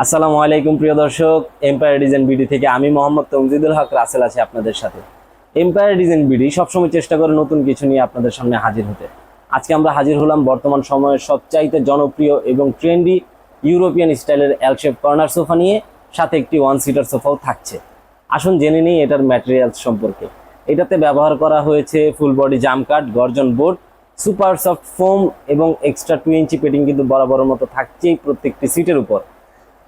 আসসালামু আলাইকুম প্রিয় দর্শক, এম্পায়ার ডিজাইন বিডি থেকে আমি মোহাম্মদ তমজিদুল হক রাসেল আছি আপনাদের সাথে। এম্পায়ার ডিজাইন বিডি সবসময় চেষ্টা করে নতুন কিছু নিয়ে আপনাদের সামনে হাজির হতে। আজকে আমরা হাজির হলাম বর্তমান সময়ের সবচাইতে জনপ্রিয় এবং ট্রেন্ডি ইউরোপিয়ান স্টাইলের এল শেপ কর্নার সোফা নিয়ে, সাথে একটি ওয়ান সিটার সোফাও থাকছে। আসুন জেনে নিই এটার ম্যাটেরিয়ালস সম্পর্কে। এটাতে ব্যবহার করা হয়েছে ফুল বডি জাম কাট, গর্জন বোর্ড, সুপার সফট ফোম এবং এক্সট্রা 2 ইঞ্চি পেটিং কিন্তু বরাবরের মতো থাকছেই প্রত্যেকটি সিটের উপর।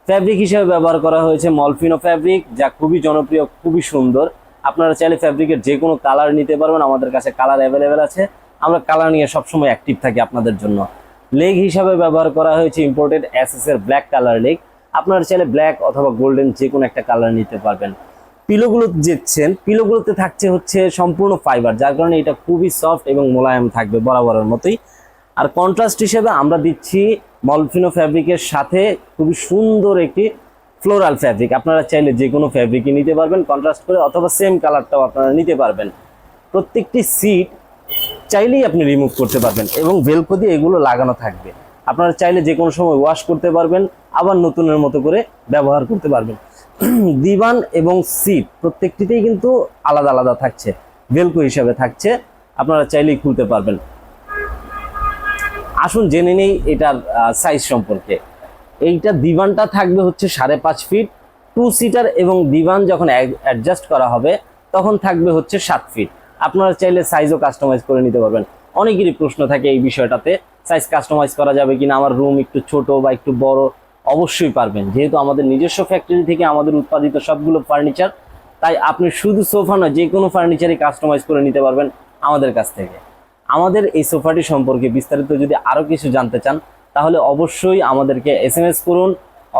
ফ্যাব্রিক হিসেবে ব্যবহার করা হয়েছে মলফিনো ফ্যাব্রিক, যা খুবই জনপ্রিয়, খুবই সুন্দর। আপনারা চাইলে ফ্যাব্রিকের যে কোনো কালার নিতে পারবেন, আমাদের কাছে কালার অ্যাভেলেবেল আছে। আমরা কালার নিয়ে সবসময় অ্যাক্টিভ থাকি আপনাদের জন্য। লেগ হিসাবে ব্যবহার করা হয়েছে ইম্পোর্টেড এসএস এর ব্ল্যাক কালার লেগ। আপনারা চাইলে ব্ল্যাক অথবা গোল্ডেন যে কোনো একটা কালার নিতে পারবেন। পিলোগুলো দেখছেন, পিলোগুলোতে থাকছে হচ্ছে সম্পূর্ণ ফাইবার, যার কারণে এটা খুবই সফট এবং মোলায়েম থাকবে বরাবরের মতোই। আর কন্ট্রাস্ট হিসেবে আমরা দিচ্ছি মলফিনো ফ্যাব্রিকের সাথে খুবই সুন্দর একটি ফ্লোরাল ফ্যাব্রিক। আপনারা চাইলে যে কোনো ফ্যাব্রিকই নিতে পারবেন কন্ট্রাস্ট করে, অথবা সেম কালারটাও আপনারা নিতে পারবেন। প্রত্যেকটি সিট চাইলেই আপনি রিমুভ করতে পারবেন এবং ভেলক্রো দিয়ে এগুলো লাগানো থাকবে। আপনারা চাইলে যে কোনো সময় ওয়াশ করতে পারবেন, আবার নতুনের মতো করে ব্যবহার করতে পারবেন। দিবান এবং সিট প্রত্যেকটিতেই কিন্তু আলাদা আলাদা থাকছে, ভেলক্রো হিসাবে থাকছে, আপনারা চাইলেই খুলতে পারবেন। আসুন জেনে নেই এটার সাইজ সম্পর্কে। এইটা দিবানটা থাকবে হচ্ছে 5.5 ফিট 2 সিটার, এবং দিবান যখন অ্যাডজাস্ট করা হবে তখন থাকবে হচ্ছে 7 ফিট। আপনারা চাইলে সাইজও কাস্টমাইজ করে নিতে পারবেন। অনেকেরই প্রশ্ন থাকে এই বিষয়টাতে, সাইজ কাস্টমাইজ করা যাবে কিনা, আমার রুম একটু ছোট বা একটু বড়। অবশ্যই পারবেন, যেহেতু আমাদের নিজস্ব ফ্যাক্টরি থেকে আমাদের উৎপাদিত সবগুলো ফার্নিচার, তাই আপনি শুধু সোফা নয় যে কোনো ফার্নিচারই কাস্টমাইজ করে নিতে পারবেন আমাদের কাছ থেকে। আমাদের এই সোফাটি সম্পর্কে বিস্তারিত যদি আরও কিছু জানতে চান, তাহলে অবশ্যই আমাদেরকে SMS করুন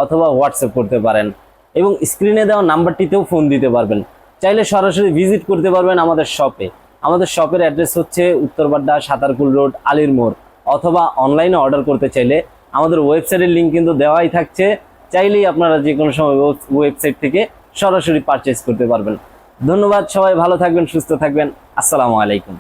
অথবা হোয়াটসঅ্যাপ করতে পারেন, এবং স্ক্রিনে দেওয়া নাম্বারটিতেও ফোন দিতে পারবেন। চাইলে সরাসরি ভিজিট করতে পারবেন আমাদের শপে। আমাদের শপের অ্যাড্রেস হচ্ছে উত্তরবাড্ডা, সাতারকুল রোড, আলীর মোড়। অথবা অনলাইনে অর্ডার করতে চাইলে আমাদের ওয়েবসাইটের লিঙ্ক কিন্তু দেওয়াই থাকছে, চাইলেই আপনারা যে কোনো সময় ওয়েবসাইট থেকে সরাসরি পারচেজ করতে পারবেন। ধন্যবাদ, সবাই ভালো থাকবেন, সুস্থ থাকবেন। আসসালামু আলাইকুম।